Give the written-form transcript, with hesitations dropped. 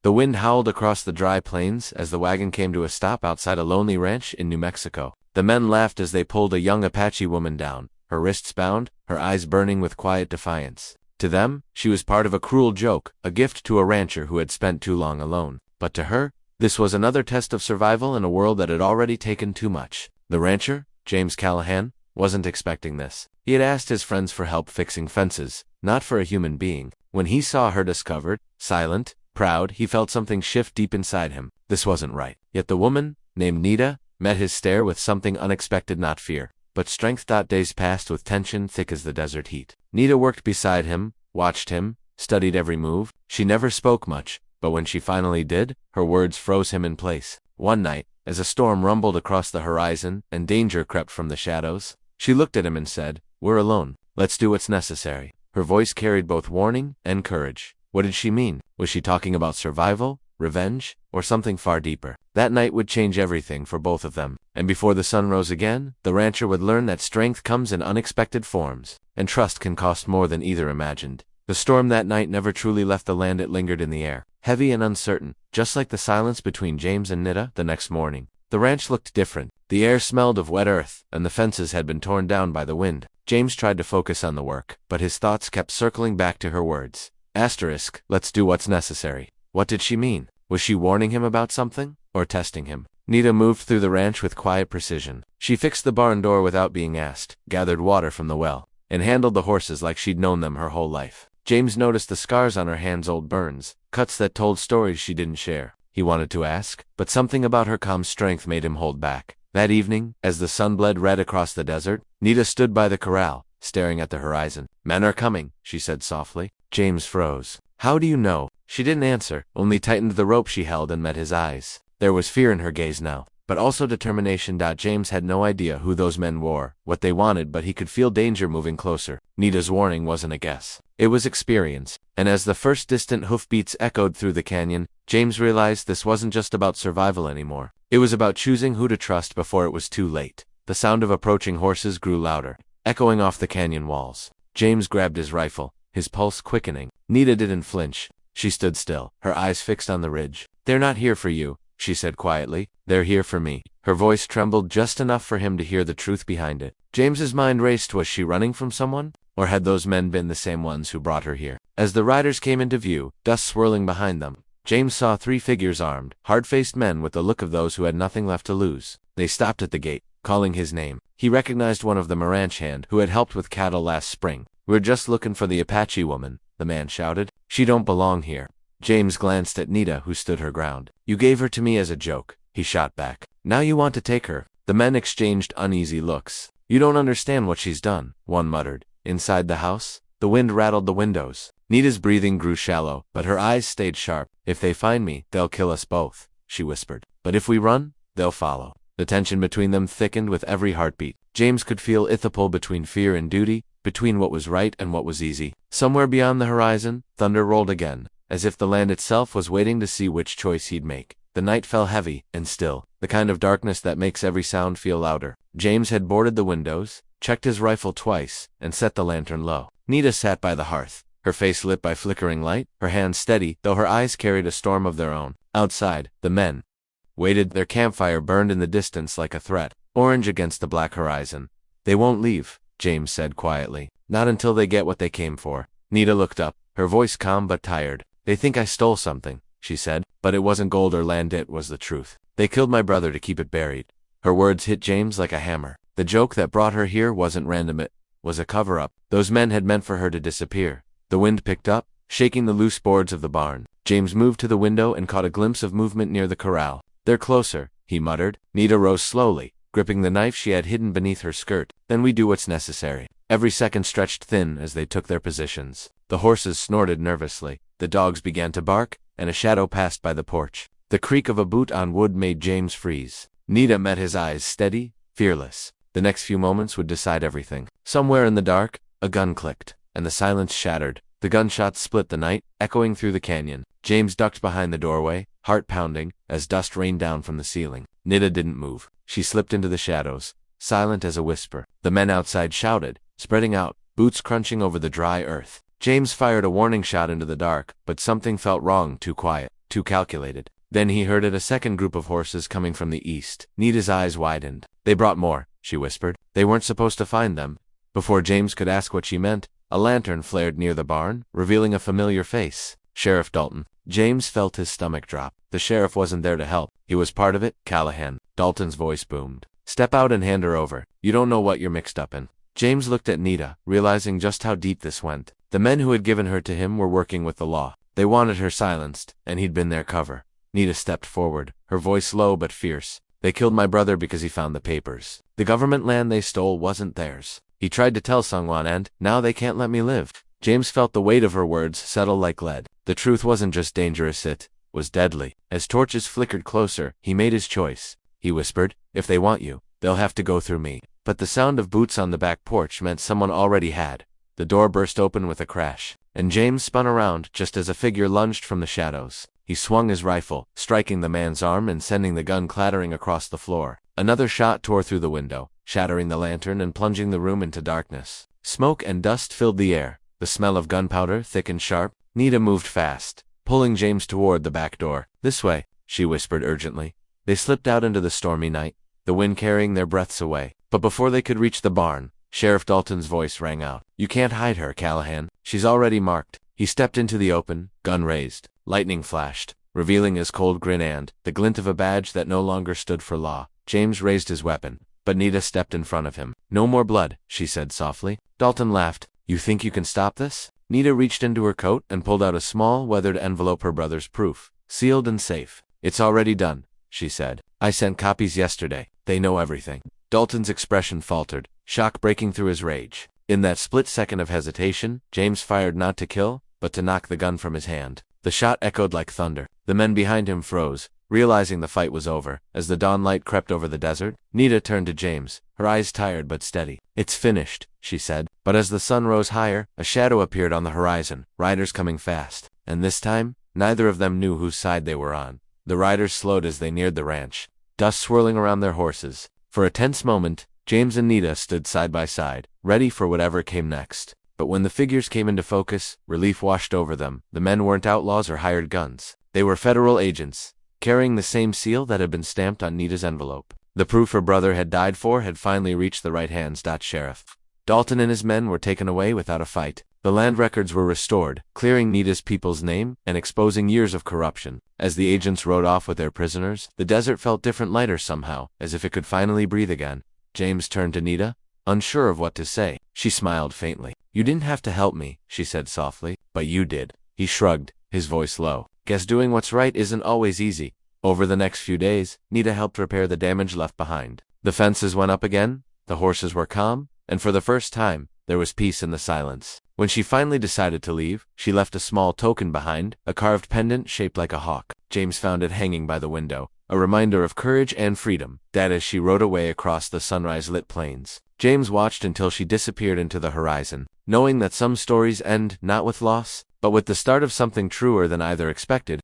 The wind howled across the dry plains as the wagon came to a stop outside a lonely ranch in New Mexico. The men laughed as they pulled a young Apache woman down, her wrists bound, her eyes burning with quiet defiance. To them, she was part of a cruel joke, a gift to a rancher who had spent too long alone. But to her, this was another test of survival in a world that had already taken too much. The rancher, James Callahan, wasn't expecting this. He had asked his friends for help fixing fences, not for a human being. When he saw her discovered, silent, proud, he felt something shift deep inside him. This wasn't right. Yet the woman, named Nita, met his stare with something unexpected, not fear, but strength. Days passed with tension thick as the desert heat. Nita worked beside him, watched him, studied every move. She never spoke much, but when she finally did, her words froze him in place. One night, as a storm rumbled across the horizon and danger crept from the shadows, she looked at him and said, "We're alone. Let's do what's necessary." Her voice carried both warning and courage. What did she mean? Was she talking about survival, revenge, or something far deeper? That night would change everything for both of them, and before the sun rose again, the rancher would learn that strength comes in unexpected forms, and trust can cost more than either imagined. The storm that night never truly left the land. It lingered in the air, heavy and uncertain, just like the silence between James and Nita. The next morning, the ranch looked different. The air smelled of wet earth, and the fences had been torn down by the wind. James tried to focus on the work, but his thoughts kept circling back to her words. Let's do what's necessary. What did she mean? Was she warning him about something, or testing him? Nita moved through the ranch with quiet precision. She fixed the barn door without being asked, gathered water from the well, and handled the horses like she'd known them her whole life. James noticed the scars on her hands, old burns, cuts that told stories she didn't share. He wanted to ask, but something about her calm strength made him hold back. That evening, as the sun bled red across the desert, Nita stood by the corral, staring at the horizon. "Men are coming," she said softly. James froze. "How do you know?" She didn't answer, only tightened the rope she held and met his eyes. There was fear in her gaze now, but also determination. James had no idea who those men were, what they wanted, but he could feel danger moving closer. Nita's warning wasn't a guess. It was experience, and as the first distant hoofbeats echoed through the canyon, James realized this wasn't just about survival anymore. It was about choosing who to trust before it was too late. The sound of approaching horses grew louder, echoing off the canyon walls. James grabbed his rifle, his pulse quickening. Nita didn't flinch. She stood still, her eyes fixed on the ridge. "They're not here for you," she said quietly. "They're here for me." Her voice trembled just enough for him to hear the truth behind it. James's mind raced. Was she running from someone? Or had those men been the same ones who brought her here? As the riders came into view, dust swirling behind them, James saw 3 figures armed, hard-faced men with the look of those who had nothing left to lose. They stopped at the gate, calling his name. He recognized one of them, a ranch hand who had helped with cattle last spring. "We're just looking for the Apache woman," the man shouted. "She don't belong here." James glanced at Nita, who stood her ground. "You gave her to me as a joke," he shot back. "Now you want to take her?" The men exchanged uneasy looks. "You don't understand what she's done," one muttered. Inside the house, the wind rattled the windows. Nita's breathing grew shallow, but her eyes stayed sharp. "If they find me, they'll kill us both," she whispered. "But if we run, they'll follow." The tension between them thickened with every heartbeat. James could feel it pull between fear and duty, between what was right and what was easy. Somewhere beyond the horizon, thunder rolled again, as if the land itself was waiting to see which choice he'd make. The night fell heavy and still, the kind of darkness that makes every sound feel louder. James had boarded the windows, checked his rifle twice, and set the lantern low. Nita sat by the hearth, her face lit by flickering light, her hands steady, though her eyes carried a storm of their own. Outside, the men waited. Their campfire burned in the distance like a threat, orange against the black horizon. "They won't leave," James said quietly. "Not until they get what they came for." Nita looked up, her voice calm but tired. "They think I stole something," she said, "but it wasn't gold or land, it was the truth. They killed my brother to keep it buried." Her words hit James like a hammer. The joke that brought her here wasn't random, it was a cover-up. Those men had meant for her to disappear. The wind picked up, shaking the loose boards of the barn. James moved to the window and caught a glimpse of movement near the corral. "They're closer," he muttered. Nita rose slowly, gripping the knife she had hidden beneath her skirt. "Then we do what's necessary." Every second stretched thin as they took their positions. The horses snorted nervously, the dogs began to bark, and a shadow passed by the porch. The creak of a boot on wood made James freeze. Nita met his eyes, steady, fearless. The next few moments would decide everything. Somewhere in the dark, a gun clicked, and the silence shattered. The gunshots split the night, echoing through the canyon. James ducked behind the doorway, heart pounding, as dust rained down from the ceiling. Nita didn't move. She slipped into the shadows, silent as a whisper. The men outside shouted, spreading out, boots crunching over the dry earth. James fired a warning shot into the dark, but something felt wrong, too quiet. too calculated. Then he herded a second group of horses coming from the east. Nita's eyes widened. They brought more, she whispered. They weren't supposed to find them. Before James could ask what she meant, a lantern flared near the barn, revealing a familiar face. Sheriff Dalton. James felt his stomach drop. The sheriff wasn't there to help. He was part of it. Callahan. Dalton's voice boomed. Step out and hand her over. You don't know what you're mixed up in. James looked at Nita, realizing just how deep this went. The men who had given her to him were working with the law. They wanted her silenced, and he'd been their cover. Nita stepped forward, her voice low but fierce. They killed my brother because he found the papers. The government land they stole wasn't theirs. He tried to tell Sungwon, and now they can't let me live. James felt the weight of her words settle like lead. The truth wasn't just dangerous, it was deadly. As torches flickered closer, he made his choice. He whispered, if they want you, they'll have to go through me. But the sound of boots on the back porch meant someone already had. The door burst open with a crash, and James spun around just as a figure lunged from the shadows. He swung his rifle, striking the man's arm and sending the gun clattering across the floor. Another shot tore through the window, shattering the lantern and plunging the room into darkness. Smoke and dust filled the air, the smell of gunpowder thick and sharp. Nita moved fast, pulling James toward the back door. This way, she whispered urgently. They slipped out into the stormy night, the wind carrying their breaths away. But before they could reach the barn, Sheriff Dalton's voice rang out. You can't hide her, Callahan. She's already marked. He stepped into the open, gun raised. Lightning flashed, revealing his cold grin and the glint of a badge that no longer stood for law. James raised his weapon, but Nita stepped in front of him. No more blood, she said softly. Dalton laughed. You think you can stop this? Nita reached into her coat and pulled out a small, weathered envelope, her brother's proof. Sealed and safe. It's already done, she said. I sent copies yesterday. They know everything. Dalton's expression faltered, shock breaking through his rage. In that split second of hesitation, James fired not to kill, but to knock the gun from his hand. The shot echoed like thunder. The men behind him froze, realizing the fight was over. As the dawn light crept over the desert, Nita turned to James, her eyes tired but steady. It's finished, she said. But as the sun rose higher, a shadow appeared on the horizon, riders coming fast. And this time, neither of them knew whose side they were on. The riders slowed as they neared the ranch, dust swirling around their horses. For a tense moment, James and Nita stood side by side, ready for whatever came next. But when the figures came into focus, relief washed over them. The men weren't outlaws or hired guns. They were federal agents, carrying the same seal that had been stamped on Nita's envelope. The proof her brother had died for had finally reached the right hands. Sheriff Dalton and his men were taken away without a fight. The land records were restored, clearing Nita's people's name and exposing years of corruption. As the agents rode off with their prisoners, the desert felt different, lighter somehow, as if it could finally breathe again. James turned to Nita, unsure of what to say. She smiled faintly. You didn't have to help me, she said softly, but you did. He shrugged, his voice low. Guess doing what's right isn't always easy. Over the next few days, Nita helped repair the damage left behind. The fences went up again, the horses were calm, and for the first time, there was peace in the silence. When she finally decided to leave, she left a small token behind, a carved pendant shaped like a hawk. James found it hanging by the window, a reminder of courage and freedom. That as she rode away across the sunrise-lit plains, James watched until she disappeared into the horizon, knowing that some stories end not with loss, but with the start of something truer than either expected.